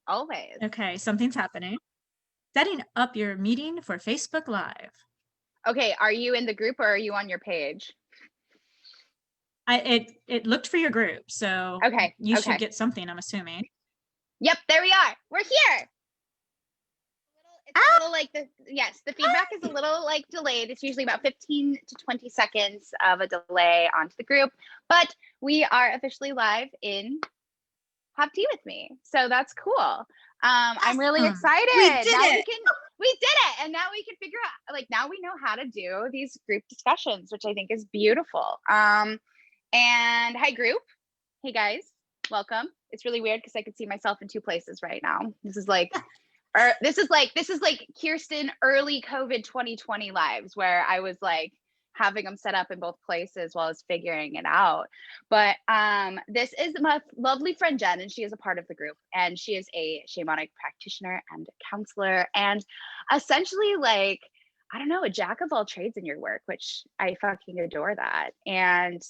Always. Okay, something's happening. Setting up your meeting for Facebook Live. Okay, are you in the group or are you on your page? It looked for your group, so Okay, you should okay. get something, I'm assuming. Yep, there we are. We're here. It's a little like the feedback is a little like delayed. It's usually about 15 to 20 seconds of a delay onto the group, but we are officially live in Have Tea With Me. So that's cool. I'm really excited. We did it. We did it. And now we can figure out, like, now we know how to do these group discussions, which I think is beautiful. And hi group. Hey guys, welcome. It's really weird because I could see myself in two places right now. This is like Kirstin early COVID 2020 lives where I was like having them set up in both places while I was figuring it out. But this is my lovely friend Jen, and she is a part of the group, and she is a shamanic practitioner and counselor, and essentially like, I don't know, a jack of all trades in your work, which I fucking adore that. And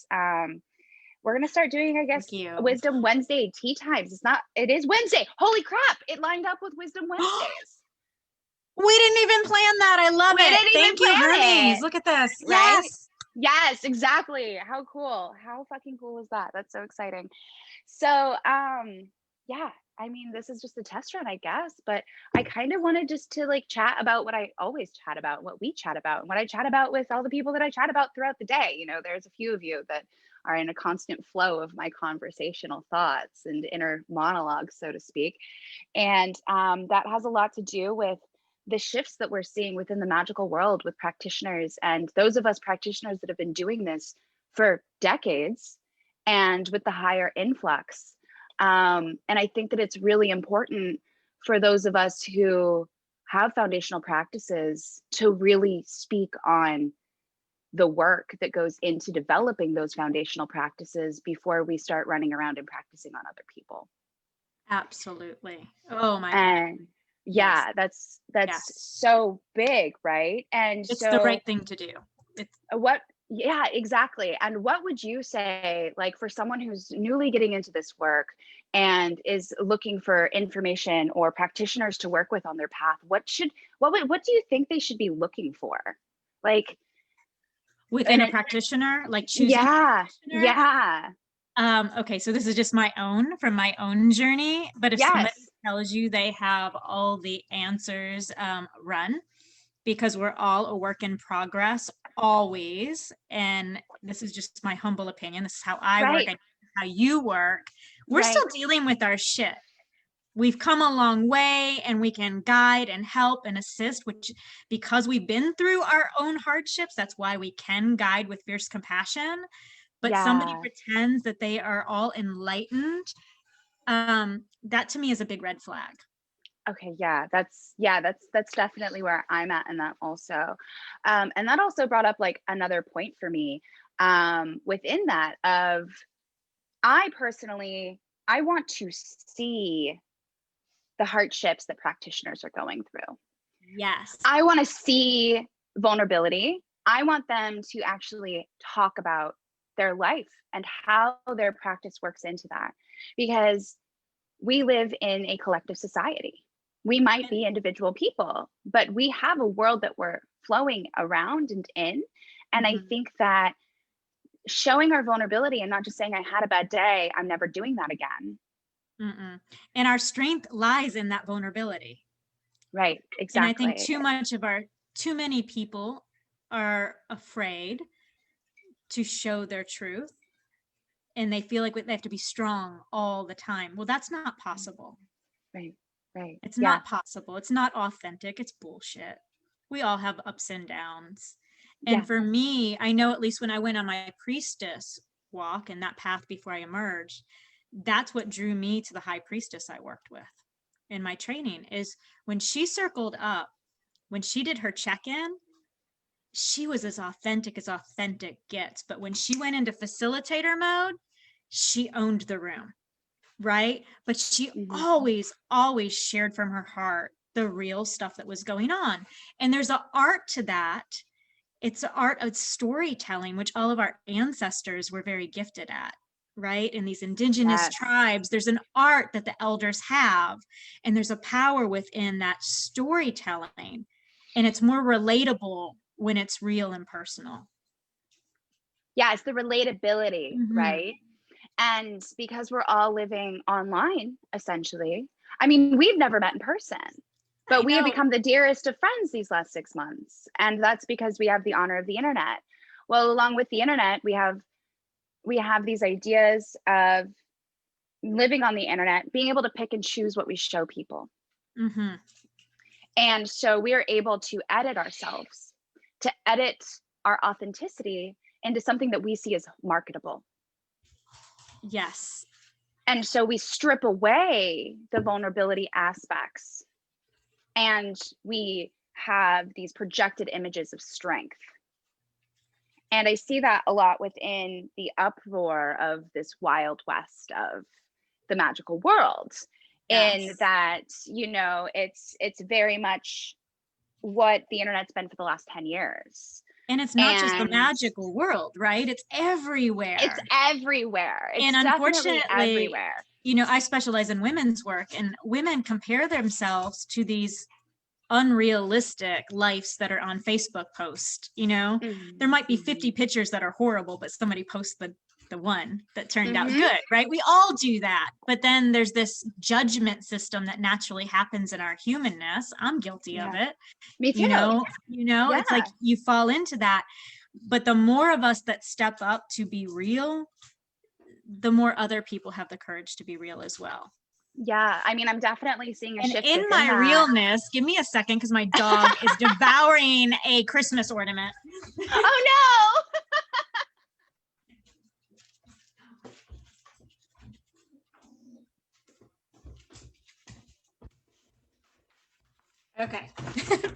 we're going to start doing, I guess, Wisdom Wednesday tea times. It is Wednesday. Holy crap. It lined up with Wisdom Wednesdays. We didn't even plan that. I love it. Thank you, Hermes. Look at this. Right? Yes, exactly. How cool. How fucking cool is that? That's so exciting. So, yeah, I mean, this is just a test run, I guess, but I kind of wanted just to like chat about what I always chat about, what we chat about, and what I chat about with all the people that I chat about throughout the day. You know, there's a few of you that are in a constant flow of my conversational thoughts and inner monologues, so to speak. And that has a lot to do with the shifts that we're seeing within the magical world with practitioners, and those of us practitioners that have been doing this for decades, and with the higher influx. And I think that it's really important for those of us who have foundational practices to really speak on the work that goes into developing those foundational practices before we start running around and practicing on other people. Absolutely. Oh my God. Yeah, that's so big, right? And it's so the right thing to do. Yeah, exactly. And what would you say, like, for someone who's newly getting into this work and is looking for information or practitioners to work with on their path, what do you think they should be looking for? Like within a practitioner, like choosing a practitioner? Okay, so this is just from my own journey, but if somebody tells you they have all the answers, run, because we're all a work in progress always. And this is just my humble opinion. This is how I work, how you work. We're still dealing with our shit. We've come a long way, and we can guide and help and assist, which, because we've been through our own hardships, that's why we can guide with fierce compassion. But somebody pretends that they are all enlightened. That to me is a big red flag. Okay, that's definitely where I'm at in that also. And that also brought up like another point for me within that of, I personally, I want to see the hardships that practitioners are going through. Yes. I want to see vulnerability. I want them to actually talk about their life and how their practice works into that, because we live in a collective society. We might be individual people, but we have a world that we're flowing around and in. And I think that showing our vulnerability and not just saying, I had a bad day, I'm never doing that again. And our strength lies in that vulnerability. Right, exactly. And I think too many people are afraid to show their truth, and they feel like they have to be strong all the time. Well, that's not possible. Right. It's not possible. It's not authentic. It's bullshit. We all have ups and downs. And for me, I know, at least when I went on my priestess walk and that path before I emerged, that's what drew me to the high priestess I worked with in my training, is when she circled up, when she did her check-in, she was as authentic gets. But when she went into facilitator mode, she owned the room, right? But she always shared from her heart the real stuff that was going on. And there's an art to that. It's an art of storytelling, which all of our ancestors were very gifted at, right? In these indigenous Yes. tribes, there's an art that the elders have, and there's a power within that storytelling. And it's more relatable when it's real and personal. Yeah, it's the relatability, Mm-hmm. right? And because we're all living online, essentially, I mean, we've never met in person, I but we have know. become the dearest of friends these last 6 months. And that's because we have the honor of the internet. Well, along with the internet, we have these ideas of living on the internet, being able to pick and choose what we show people. Mm-hmm. And so we are able to edit ourselves, to edit our authenticity into something that we see as marketable. Yes. And so we strip away the vulnerability aspects and we have these projected images of strength. And I see that a lot within the uproar of this wild west of the magical world, in Yes. that, it's very much what the internet's been for the last 10 years. And it's not just the And magical world, right? It's everywhere. it's everywhere. It's And definitely unfortunately, everywhere. I specialize in women's work, and women compare themselves to these unrealistic lives that are on Facebook posts. There might be 50 pictures that are horrible, but somebody posts the one that turned out good, right? We all do that. But then there's this judgment system that naturally happens in our humanness. I'm guilty of it. Me too. It's like you fall into that. But the more of us that step up to be real, the more other people have the courage to be real as well. Yeah, I mean, I'm definitely seeing a And shift in within my that. realness, give me a second because my dog is devouring a Christmas ornament. Oh no! Okay.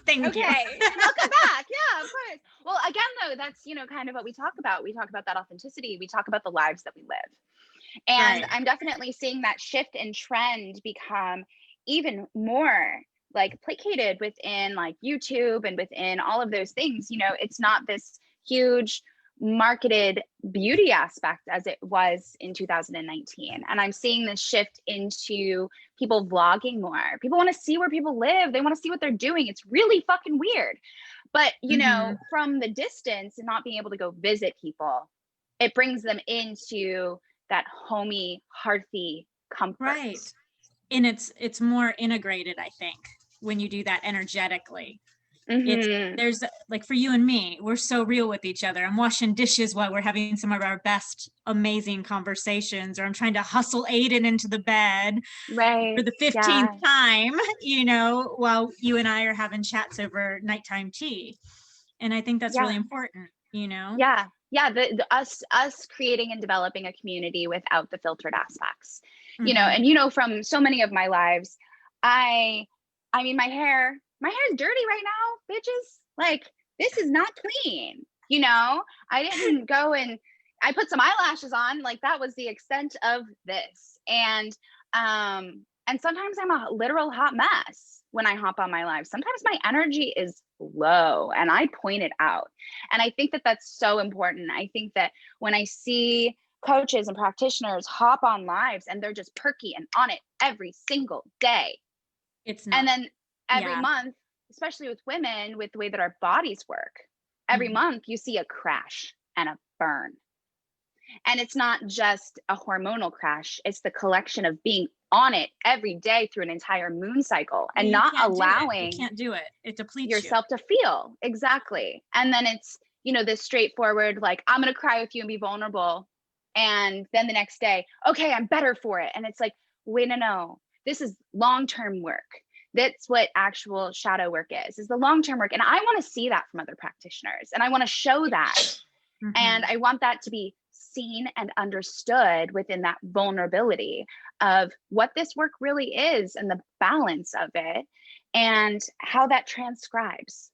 Thank you. Okay, welcome back. Yeah, of course. Well, again, though, that's, kind of what we talk about. We talk about that authenticity. We talk about the lives that we live. And Right. I'm definitely seeing that shift in trend become even more like placated within like YouTube and within all of those things. It's not this huge marketed beauty aspect as it was in 2019. And I'm seeing this shift into people vlogging more. People want to see where people live. They want to see what they're doing. It's really fucking weird. But, from the distance and not being able to go visit people, it brings them into that homey, hearthy comfort. Right. And it's more integrated, I think, when you do that energetically. There's like, for you and me, we're so real with each other. I'm washing dishes while we're having some of our best amazing conversations, or I'm trying to hustle Aiden into the bed for the 15th time, while you and I are having chats over nighttime tea. And I think that's really important, Yeah. Us creating and developing a community without the filtered aspects, and from so many of my lives, I mean, my hair is dirty right now, bitches. Like, this is not clean. I didn't go and I put some eyelashes on. Like, that was the extent of this. And sometimes I'm a literal hot mess when I hop on my live. Sometimes my energy is low and I point it out. And I think that that's so important. I think that when I see coaches and practitioners hop on lives and they're just perky and on it every single day, it's not. And then every month, especially with women, with the way that our bodies work, every month you see a crash and a burn. And it's not just a hormonal crash. It's the collection of being on it every day through an entire moon cycle and not allowing you can't do it. It depletes yourself to feel. Exactly. And then it's, this straightforward, like, I'm going to cry with you and be vulnerable. And then the next day, okay, I'm better for it. And it's like, wait, no, this is long-term work. That's what actual shadow work is the long-term work. And I want to see that from other practitioners. And I want to show that. And I want that to be seen and understood within that vulnerability of what this work really is and the balance of it and how that transcribes.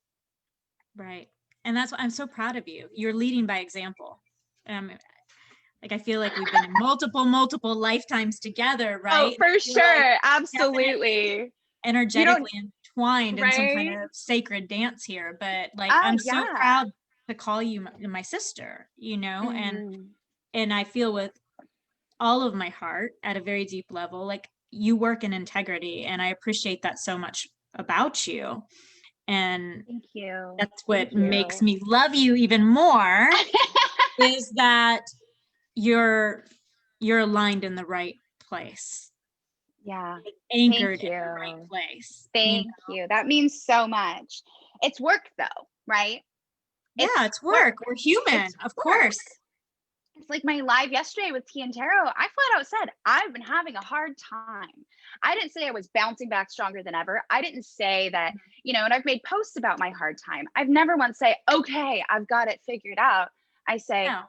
Right. And that's what I'm so proud of you. You're leading by example. Like, I feel like we've been in multiple lifetimes together, right? Oh, for sure. Like, absolutely. Energetically entwined in some kind of sacred dance here. But like, I'm so proud to call you my sister, and I feel with all of my heart at a very deep level. Like, you work in integrity, and I appreciate that so much about you. And Thank you. that's what Thank makes you. me love you even more, is that you're aligned in the right place, Yeah. anchored Thank in the right you. place. Thank you. That means so much. It's work though, right? Yeah, It's it's work. work. We're human, It's of work. course. It's like my live yesterday with Tea and Tarot. I flat out said, I've been having a hard time. I didn't say I was bouncing back stronger than ever. I didn't say that, and I've made posts about my hard time. I've never once say, okay, I've got it figured out. I say, No.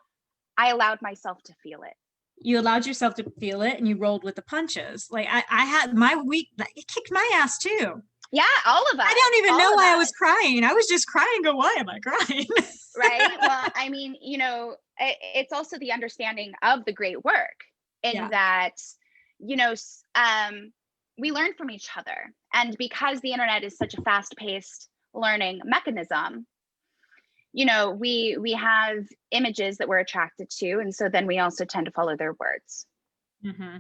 I allowed myself to feel it. You allowed yourself to feel it, and you rolled with the punches. Like, I had my week, it kicked my ass too. Yeah, all of us. I don't even know all why I was crying. I was just crying. Go, why am I crying? Right. Well, I mean, it's also the understanding of the great work in that, we learn from each other. And because the internet is such a fast-paced learning mechanism, we have images that we're attracted to. And so then we also tend to follow their words. Mm-hmm.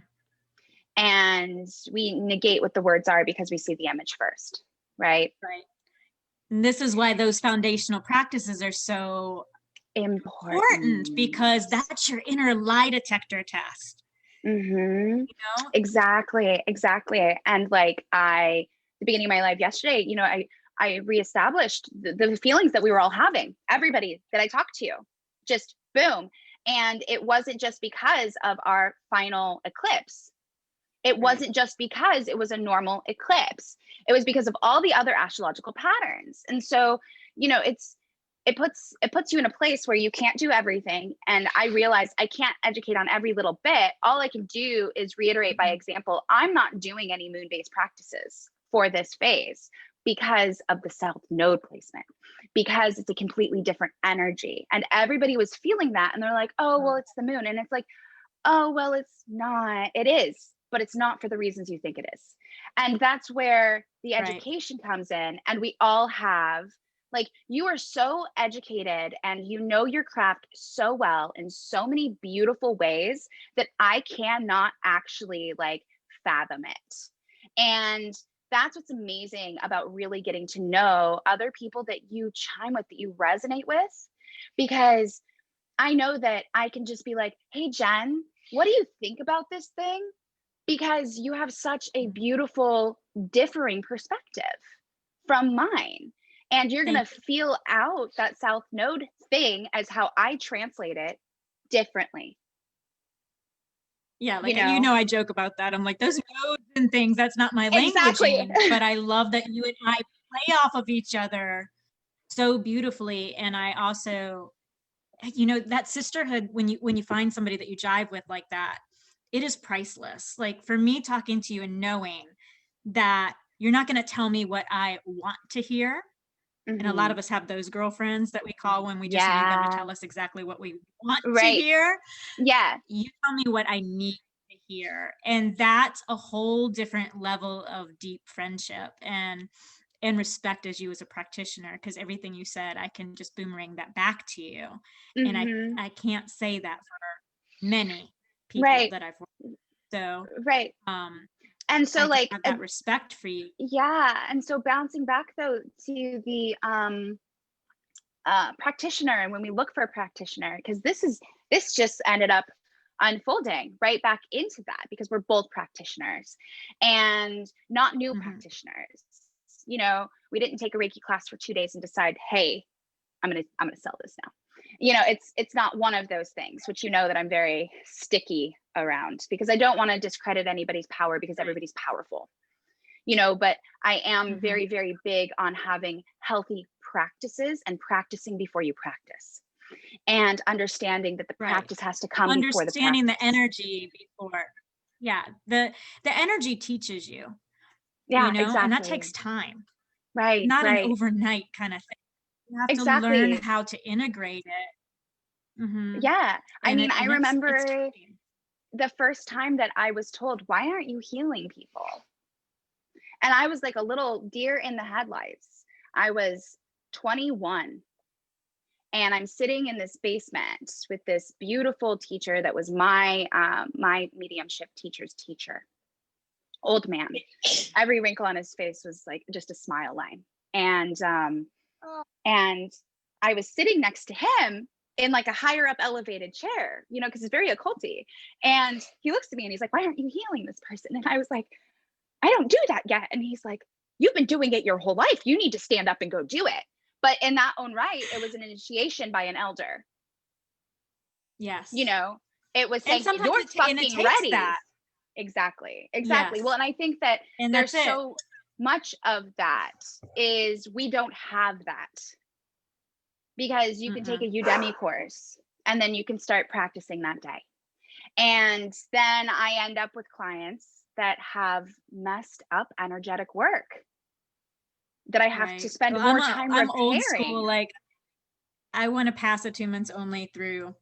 And we negate what the words are because we see the image first. Right. Right. And this is why those foundational practices are so important, because that's your inner lie detector test. Mm-hmm. Exactly. And like the beginning of my life yesterday, I reestablished the feelings that we were all having, everybody that I talked to, just boom. And it wasn't just because of our final eclipse. It wasn't just because it was a normal eclipse. It was because of all the other astrological patterns. And so, it puts you in a place where you can't do everything. And I realized I can't educate on every little bit. All I can do is reiterate by example. I'm not doing any moon-based practices for this phase because of the South Node placement, because it's a completely different energy. And everybody was feeling that. And they're like, oh, well, it's the moon. And it's like, oh, well, it's not. It is, but it's not for the reasons you think it is. And that's where the education comes in. And we all have, like, you are so educated and you know your craft so well in so many beautiful ways that I cannot actually like fathom it. And that's what's amazing about really getting to know other people that you chime with, that you resonate with, because I know that I can just be like, hey, Jen, what do you think about this thing? Because you have such a beautiful differing perspective from mine. And you're going to feel out that South Node thing as how I translate it differently. Yeah, like, I joke about that. I'm like, those nodes and things, that's not my language. Exactly. But I love that you and I play off of each other so beautifully. And I also, that sisterhood, when you find somebody that you jive with like that, it is priceless. Like, for me, talking to you and knowing that you're not going to tell me what I want to hear. And a lot of us have those girlfriends that we call when we just need them to tell us exactly what we want to hear. Yeah. You tell me what I need to hear. And that's a whole different level of deep friendship and respect as you as a practitioner, because everything you said, I can just boomerang that back to you. And I can't say that for many people that I've worked with. So, and so, I have that respect for you. Yeah. And so bouncing back though to the practitioner, and when we look for a practitioner, because this just ended up unfolding right back into that, because we're both practitioners and not new practitioners. We didn't take a Reiki class for 2 days and decide, hey, I'm gonna sell this now. It's not one of those things, which that I'm very sticky around, because I don't want to discredit anybody's power, because everybody's powerful. But I am very, very big on having healthy practices and practicing before you practice, and understanding that the practice has to come before the practice. Understanding the energy before. Yeah. The energy teaches you. Yeah, exactly. And that takes time. Right. Not an overnight kind of thing. You have to learn how to integrate it. Yeah. I mean, I remember the first time that I was told, why aren't you healing people? And I was like a little deer in the headlights. I was 21. And I'm sitting in this basement with this beautiful teacher that was my mediumship teacher's teacher. Old man. Every wrinkle on his face was like just a smile line. And I was sitting next to him in like a higher up elevated chair, you know, because it's very occulty. And he looks at me and he's like, why aren't you healing this person? And I was like, I don't do that yet. And he's like, you've been doing it your whole life. You need to stand up and go do it. But in that own right, it was an initiation by an elder. Yes. You know, it was saying, you're fucking ready. That. Exactly. Yes. Well, and I think that there's so much of that is we don't have that. Because you can take a Udemy course and then you can start practicing that day. And then I end up with clients that have messed up energetic work that I have to spend more time repairing. I'm old school, like I want to pass attunements only through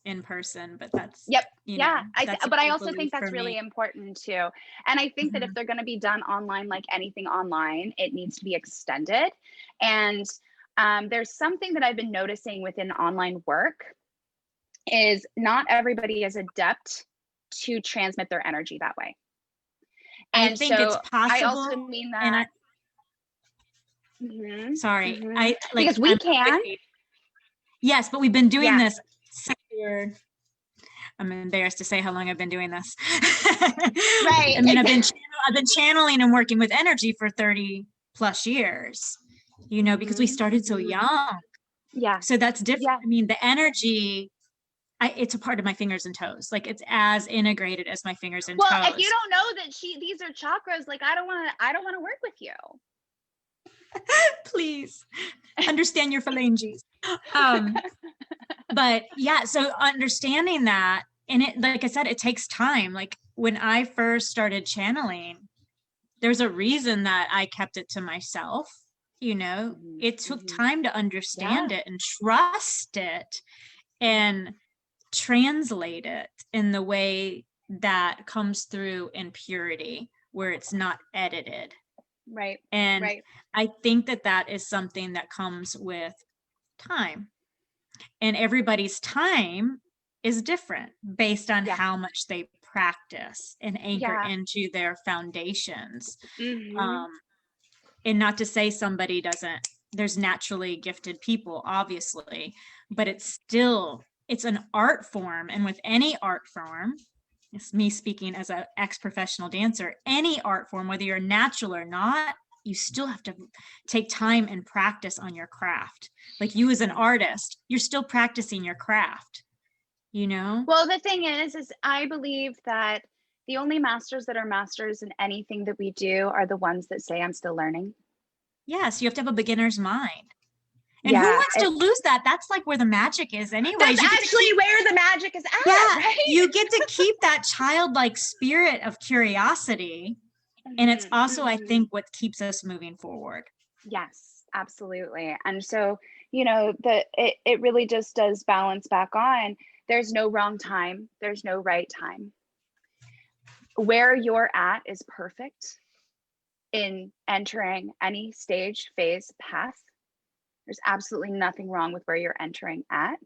in person, but that's but I also think that's really important too. And I think that if they're going to be done online, like anything online, it needs to be extended. And there's something that I've been noticing within online work is not everybody is adept to transmit their energy that way. And I think it's possible. I also mean that. Sorry, because we can. Yes, but we've been doing this. I'm embarrassed to say how long I've been doing this. Right. I mean, I've been channeling and working with energy for 30 plus years. You know, because we started so young. Yeah. So that's different. Yeah. I mean, the energy, it's a part of my fingers and toes. Like it's as integrated as my fingers and toes. Well, if you don't know that these are chakras, like I don't want to work with you. Please understand your phalanges. But yeah, so understanding that, and it, like I said, it takes time. Like when I first started channeling, there's a reason that I kept it to myself. You know, it took time to understand it and trust it and translate it in the way that comes through in purity, where it's not edited. Right. And I think that is something that comes with time. And everybody's time is different based on how much they practice and anchor into their foundations. And not to say somebody doesn't, there's naturally gifted people, obviously, but it's an art form. And with any art form, it's me speaking as an ex-professional dancer, any art form, whether you're natural or not, you still have to take time and practice on your craft. Like you as an artist, you're still practicing your craft, you know? Well, the thing is I believe that the only masters that are masters in anything that we do are the ones that say, I'm still learning. Yes, you have to have a beginner's mind. And who wants to lose that? That's like where the magic is anyways. That's actually where the magic is at, right? You get to keep that childlike spirit of curiosity. And it's also, I think, what keeps us moving forward. Yes, absolutely. And so, you know, it really just does balance back on. There's no wrong time. There's no right time. Where you're at is perfect in entering any stage, phase, path. There's absolutely nothing wrong with where you're entering at.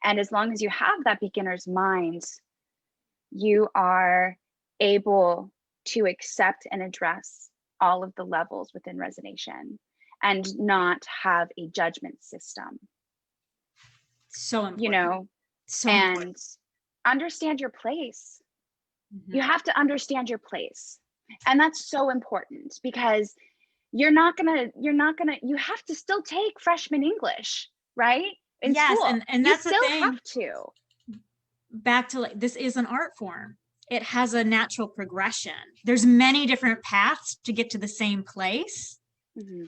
And as long as you have that beginner's mind, you are able to accept and address all of the levels within resonation and not have a judgment system. So important. You know, and understand your place. You have to understand your place. And that's so important because you have to still take freshman English, right? In school. And that's you still the thing. Have to. Back to like, this is an art form. It has a natural progression. There's many different paths to get to the same place,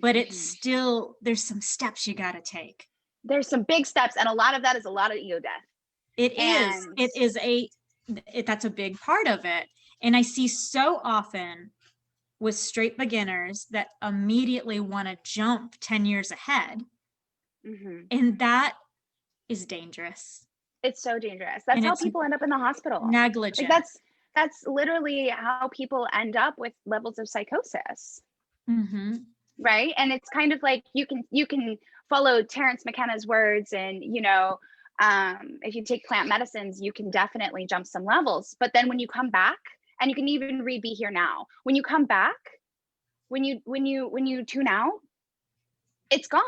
but it's still, there's some steps you got to take. There's some big steps. And a lot of that is a lot of ego death. That's a big part of it. And I see so often with straight beginners that immediately want to jump 10 years ahead. And that is dangerous. It's so dangerous. That's how people end up in the hospital. Negligent. Like that's literally how people end up with levels of psychosis. Right. And it's kind of like you can follow Terrence McKenna's words and, you know, if you take plant medicines, you can definitely jump some levels. But then when you come back, and you can even read Be Here Now, when you come back, when you tune out, it's gone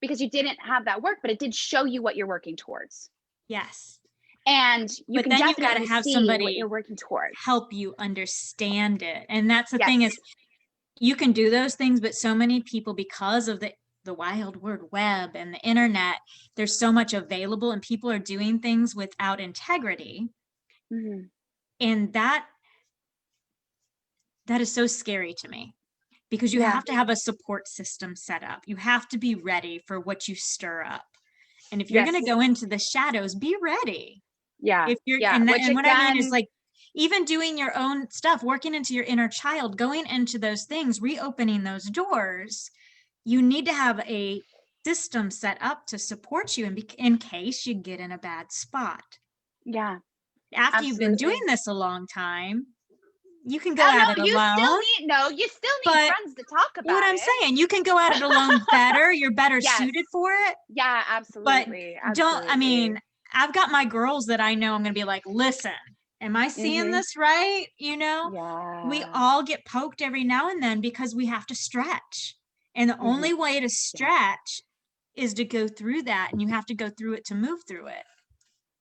because you didn't have that work, but it did show you what you're working towards. Yes. And you but can then definitely you got to have see somebody what you're working towards. help you understand it. And that's the Yes. thing is, you can do those things, but so many people, because of the wild word web and the internet, there's so much available and people are doing things without integrity. Mm-hmm. And that is so scary to me, because you have to have a support system set up. You have to be ready for what you stir up. And if you're going to go into the shadows, be ready. Yeah. If you're, and what I mean is, like, even doing your own stuff, working into your inner child, going into those things, reopening those doors, you need to have a system set up to support you in case you get in a bad spot. Yeah. After absolutely. You've been doing this a long time, you can go at it alone. You still need friends to talk about what I'm saying, you can go at it alone better. You're better suited for it. Yeah, absolutely. But I mean, I've got my girls that I know I'm going to be like, listen, am I seeing this right? You know, we all get poked every now and then because we have to stretch. And the only way to stretch is to go through that. And you have to go through it to move through it.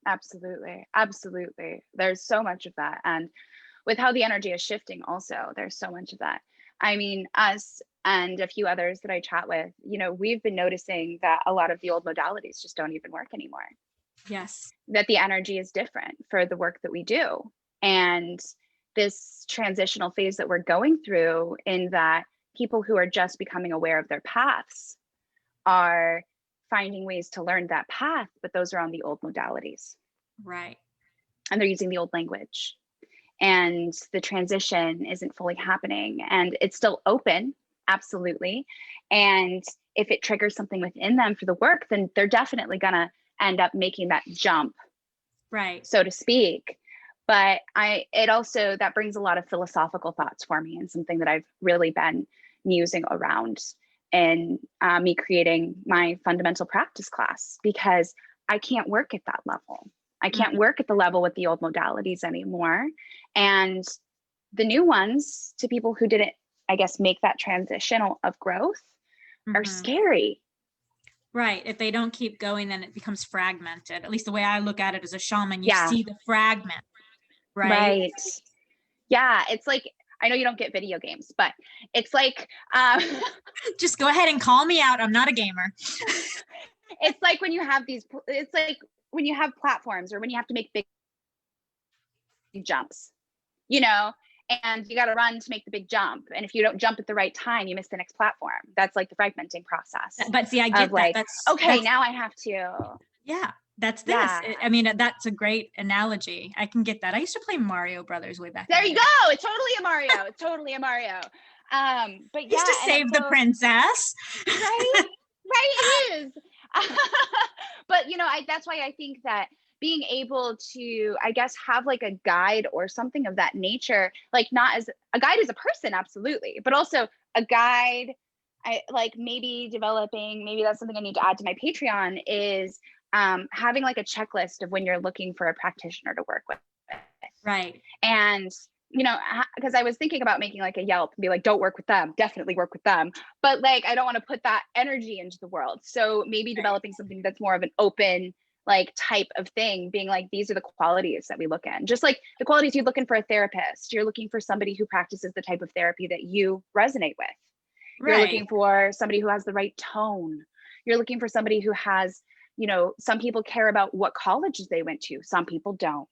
Absolutely. Absolutely. There's so much of that. And with how the energy is shifting also, there's so much of that. I mean, us and a few others that I chat with, you know, we've been noticing that a lot of the old modalities just don't even work anymore. Yes. That the energy is different for the work that we do. And this transitional phase that we're going through, in that people who are just becoming aware of their paths are finding ways to learn that path, but those are on the old modalities. Right. And they're using the old language. And the transition isn't fully happening, and it's still open, absolutely. And if it triggers something within them for the work, then they're definitely gonna end up making that jump, right, so to speak. But it also, that brings a lot of philosophical thoughts for me, and something that I've really been musing around in me creating my fundamental practice class, because I can't work at that level. I can't work at the level with the old modalities anymore. And the new ones, to people who didn't, I guess, make that transition of growth, are scary. Right. If they don't keep going, then it becomes fragmented. At least the way I look at it as a shaman, you see the fragment, right? Yeah. It's like, I know you don't get video games, but it's like, just go ahead and call me out. I'm not a gamer. It's like when you have it's like when you have platforms, or when you have to make big jumps, you know, and you got to run to make the big jump. And if you don't jump at the right time, you miss the next platform. That's like the fragmenting process. But see, I get that. Like, now I have to. Yeah, that's this. Yeah. I mean, that's a great analogy. I can get that. I used to play Mario Brothers way back. There you go. It's totally a Mario. It's totally a Mario. But yeah, used to save the princess. Right? Right, it is. But you know, that's why I think that being able to, I guess, have like a guide or something of that nature, like not as a guide as a person, absolutely, but also a guide, I like maybe developing, maybe that's something I need to add to my Patreon, is having like a checklist of when you're looking for a practitioner to work with. Right. And you know, because I was thinking about making like a Yelp and be like, don't work with them, definitely work with them. But like, I don't want to put that energy into the world. So maybe developing something that's more of an open, like, type of thing, being like, these are the qualities that we look in. Just like the qualities you're looking for a therapist, you're looking for somebody who practices the type of therapy that you resonate with. You're looking for somebody who has the right tone. You're looking for somebody who has, you know, some people care about what colleges they went to, some people don't.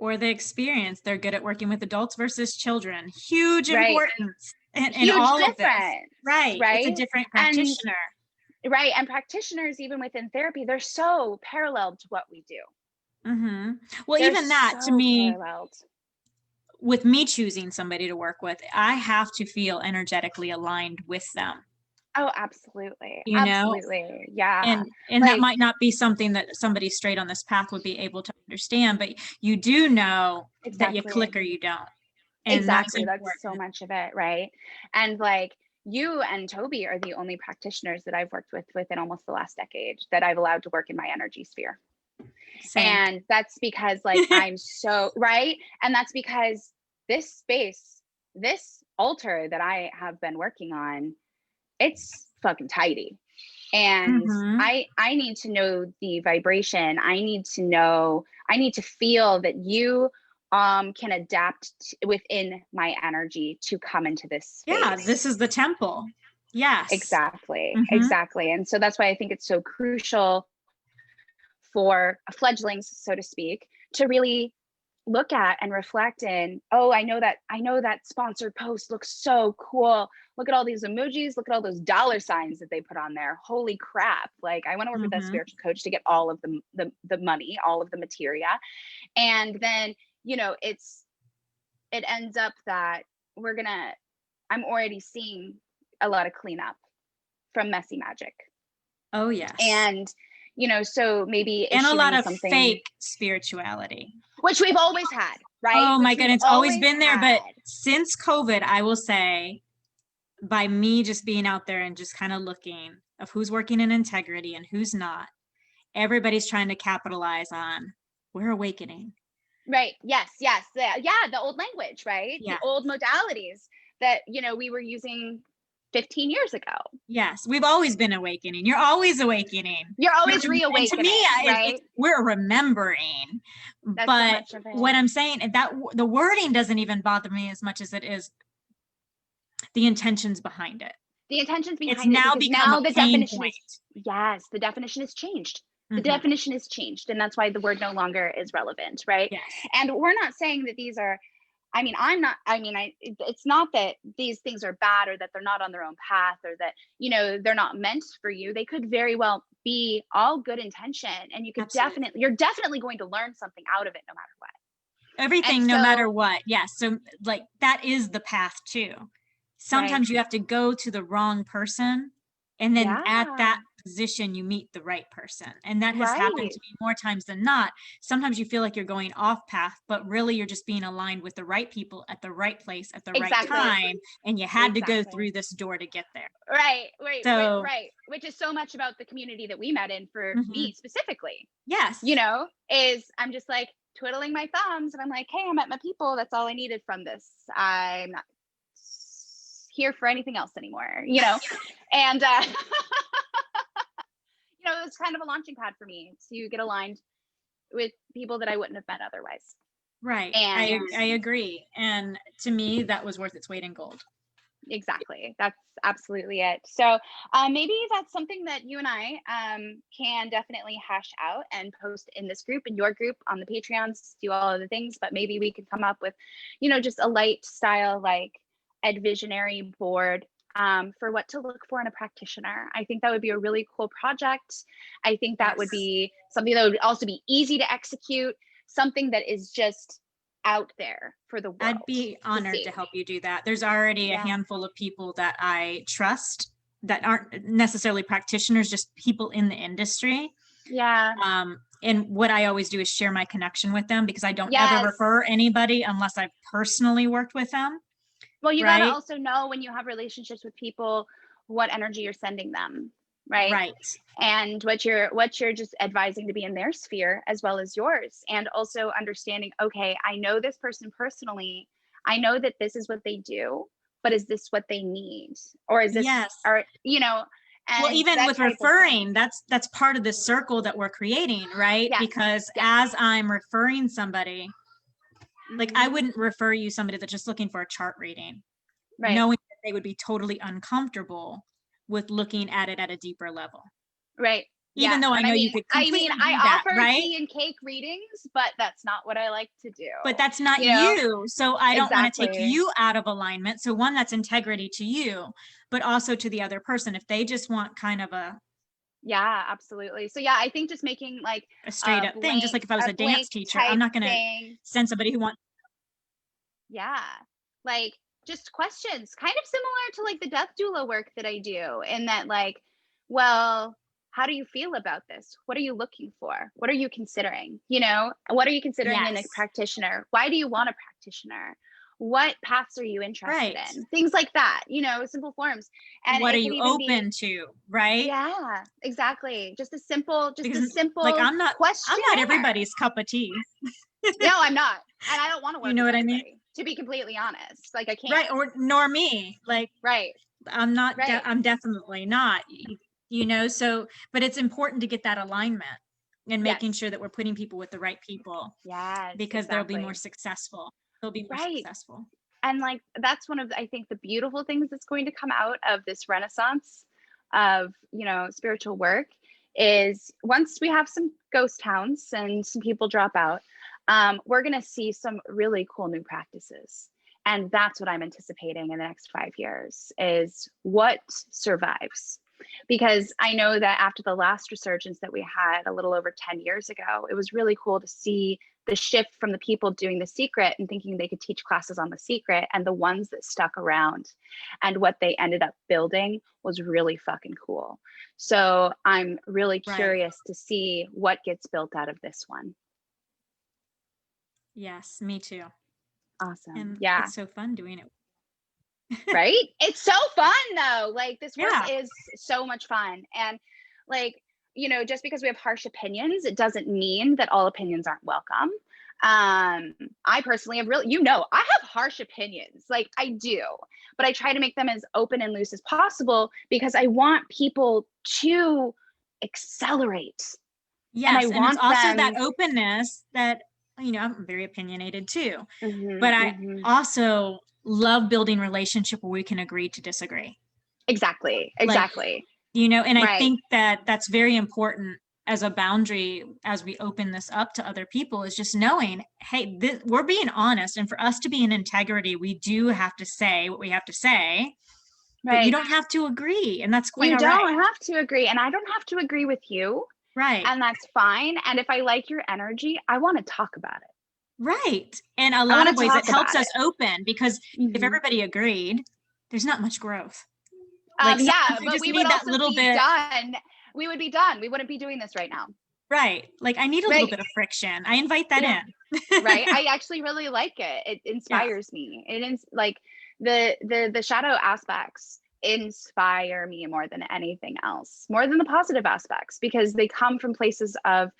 Or the experience. They're good at working with adults versus children. Huge importance in all of this. Right. It's a different practitioner. And practitioners, even within therapy, they're so paralleled to what we do. Well, they're even that, to me, with me choosing somebody to work with, I have to feel energetically aligned with them. Oh, absolutely. You absolutely. know? Yeah. And like, that might not be something that somebody straight on this path would be able to understand, but you do know that you click or you don't. And that's so much of it. Right. And like, you and Toby are the only practitioners that I've worked with within almost the last decade that I've allowed to work in my energy sphere. Same. And that's because like, I'm so right. And that's because this space, this altar that I have been working on, it's fucking tidy. And I need to know the vibration. I need to feel that you can adapt within my energy to come into this space. Yeah, this is the temple. Yes. Exactly. Exactly. And so that's why I think it's so crucial for fledglings, so to speak, to really look at and reflect in, oh, I know that sponsored post looks so cool. Look at all these emojis, look at all those dollar signs that they put on there. Holy crap. Like, I want to work with that spiritual coach to get all of the money, all of the materia. And then, you know, it ends up that I'm already seeing a lot of cleanup from messy magic. Oh yes. And, you know, so maybe and a lot of fake spirituality, which we've always had, right? Oh my goodness, it's always been there. had. But since COVID, I will say, by me just being out there and just kind of looking of who's working in integrity and who's not, everybody's trying to capitalize on, we're awakening. Right. Yes. Yeah. The old language, right? Yeah. The old modalities that, you know, we were using 15 years ago. Yes. We've always been awakening. You're always awakening. You're always reawakening. To me, right? We're remembering. That's but so what I'm saying, that the wording doesn't even bother me as much as it is the intentions behind it. The intentions behind it's now it. Become the pain definition point. Yes, the definition has changed. The definition has changed. And that's why the word no longer is relevant, right? Yes. And we're not saying that these are, it's not that these things are bad or that they're not on their own path or that, you know, they're not meant for you. They could very well be all good intention, and you could you're definitely going to learn something out of it no matter what. Everything, no matter what. Yes. So like that is the path too. Sometimes you have to go to the wrong person, and then at that position you meet the right person, and that has happened to me more times than not. Sometimes you feel like you're going off path, but really you're just being aligned with the right people at the right place at the right time, and you had to go through this door to get there. Right. Which is so much about the community that we met in for me specifically. Yes. You know, is I'm just like twiddling my thumbs and I'm like, hey, I met my people. That's all I needed from this. I'm not here for anything else anymore, you know. And you know, it was kind of a launching pad for me to get aligned with people that I wouldn't have met otherwise. Right. And I agree. And to me, that was worth its weight in gold. Exactly. That's absolutely it. So maybe that's something that you and I can definitely hash out and post in this group, in your group, on the Patreons, do all of the things. But maybe we could come up with, you know, just a light style like Ed Visionary board for what to look for in a practitioner. I think that would be a really cool project. I think that would be something that would also be easy to execute, something that is just out there for the world. I'd be honored to help you do that. There's already a handful of people that I trust that aren't necessarily practitioners, just people in the industry. Yeah. And what I always do is share my connection with them, because I don't ever refer anybody unless I've personally worked with them. Well, you got to also know when you have relationships with people, what energy you're sending them. Right. And what you're just advising to be in their sphere as well as yours. And also understanding, okay, I know this person personally. I know that this is what they do, but is this what they need? Or is this, or, you know, and well, even with referring, that's part of the circle that we're creating, right? Because as I'm referring somebody, like I wouldn't refer you somebody that's just looking for a chart reading, knowing that they would be totally uncomfortable with looking at it at a deeper level. Right. Even though I know you could completely I do that, offer right? tea and cake readings, but that's not what I like to do. But that's not you. So I don't want to take you out of alignment. So one, that's integrity to you, but also to the other person. If they just want kind of a absolutely. So I think just making like a straight up thing, just like if I was a dance teacher, I'm not going to send somebody who wants. Like just questions, kind of similar to like the death doula work that I do, in that like, well, how do you feel about this? What are you looking for? What are you considering? You know, what are you considering in a practitioner? Why do you want a practitioner? what paths are you interested Right. in? Things like that, simple forms. And What are it can you even be, open to, right? yeah, exactly. Just a Because like simple I'm not questionnaire. everybody's cup of tea. No, I'm not. And I don't want to You work know with what I mean? everybody, to be completely honest. Like I can't. Right. Or nor me. Like Right. Right. I'm definitely not, so, but it's important to get that alignment and making Yes. sure that we're putting people with the right people Yes, because they'll be more exactly. successful. They'll be more Right. successful. And like that's one of I think the beautiful things that's going to come out of this renaissance of, spiritual work is once we have some ghost towns and some people drop out, we're going to see some really cool new practices. And that's what I'm anticipating in the next 5 years is what survives. Because I know that after the last resurgence that we had a little over 10 years ago, it was really cool to see the shift from the people doing The Secret and thinking they could teach classes on The Secret and the ones that stuck around, and what they ended up building was really fucking cool. So I'm really Right. curious to see what gets built out of this one. Yes, me too. Awesome. And Yeah. it's so fun doing it. Right? It's so fun though. Like this work Yeah. is so much fun. And like, just because we have harsh opinions, it doesn't mean that all opinions aren't welcome. I personally have I have harsh opinions. Like I do, but I try to make them as open and loose as possible because I want people to accelerate. Yes. And it's Want also them. that openness that, I'm very opinionated too, Mhm, but I mhm. also love building relationship where we can agree to disagree. Exactly. Like, and I Right. think that that's very important as a boundary as we open this up to other people, is just knowing, hey, we're being honest. And for us to be in integrity, we do have to say what we have to say, but you Right. don't have to agree. And that's quite You all right. don't have to agree, and I don't have to agree with you. Right. And that's fine. And if I like your energy, I want to talk about it. Right. And a lot of ways it helps us it. open because if everybody agreed, there's not much growth. Yeah, Sometimes we but just we would need that also little be bit. done. We would be done. We wouldn't be doing this right now. Right. Like I need a little bit of friction. I invite that in. Right. I actually really like it. It inspires me. It is like the shadow aspects inspire me more than anything else, more than the positive aspects, because they come from places of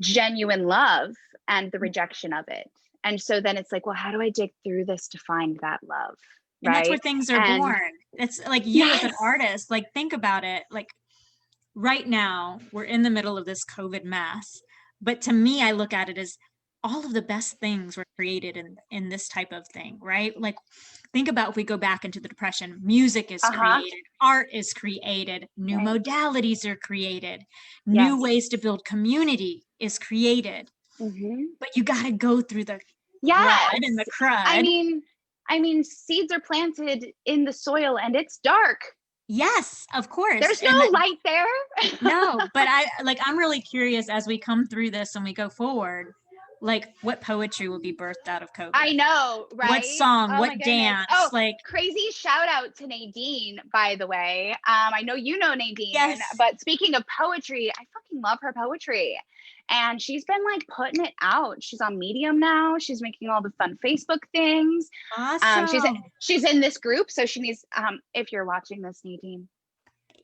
genuine love and the rejection of it. And so then it's like, well, how do I dig through this to find that love? And that's where Right. things are born. It's like you as an artist, like think about it. Like right now, we're in the middle of this COVID mess. But to me, I look at it as all of the best things were created in this type of thing, right? Like think about if we go back into the Depression, music is created, art is created, new modalities are created, new ways to build community is created. But you got to go through the crud and the crud. I mean, seeds are planted in the soil and it's dark. Yes, of course. There's no light there. No, but I'm really curious as we come through this and we go forward, like what poetry will be birthed out of COVID. I know, right? What song, what dance? Oh, like crazy shout out to Nadine, by the way. I know you know Nadine, but speaking of poetry, I fucking love her poetry. And she's been like putting it out. She's on Medium now. She's making all the fun Facebook things. Awesome. She's in this group. So she needs, if you're watching this, Nadine,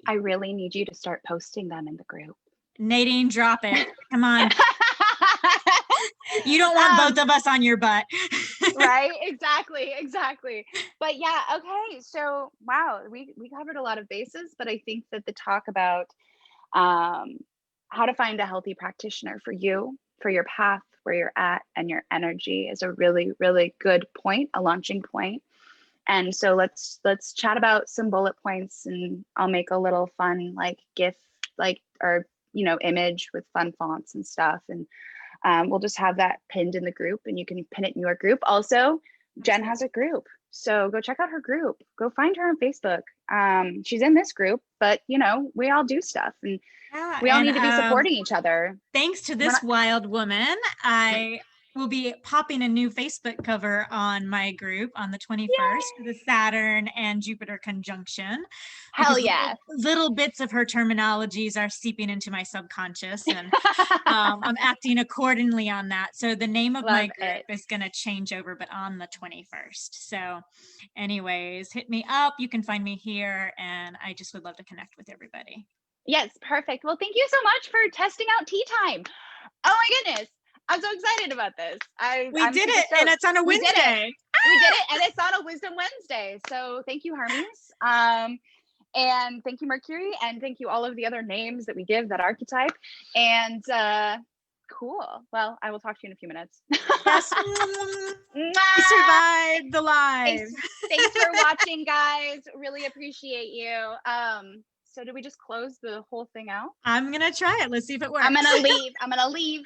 I really need you to start posting them in the group. Nadine, drop it. Come on. You don't want both of us on your butt. Right? Exactly. But yeah, okay. So wow, we covered a lot of bases, but I think that the talk about how to find a healthy practitioner for you, for your path, where you're at, and your energy is a really, really good point, a launching point. And so let's chat about some bullet points, and I'll make a little fun like GIF, or image with fun fonts and stuff, and we'll just have that pinned in the group, and you can pin it in your group. Also, Jen has a group, so go check out her group. Go find her on Facebook. She's in this group, but we all do stuff, and we all need to be supporting each other. Thanks to this wild woman, I will be popping a new Facebook cover on my group on the 21st Yay! for the Saturn and Jupiter conjunction, Hell because yeah. little bits of her terminologies are seeping into my subconscious, and I'm acting accordingly on that. So the name of my Love group it. is going to change over, but on the 21st. So anyways, hit me up. You can find me here, and I just would love to connect with everybody. Yes, perfect. Well, thank you so much for testing out tea time. Oh my goodness. I'm so excited about this. We I'm did super it, and stoked. it's on a We did it. Wednesday. We did it, and it's on a Wisdom Wednesday. So thank you, Hermes. And thank you, Mercury, and thank you all of the other names that we give that archetype. And cool. Well, I will talk to you in a few minutes. Yes. We survived the live. Thanks for watching, guys. Really appreciate you. So do we just close the whole thing out? I'm gonna try it. Let's see if it works. I'm gonna leave.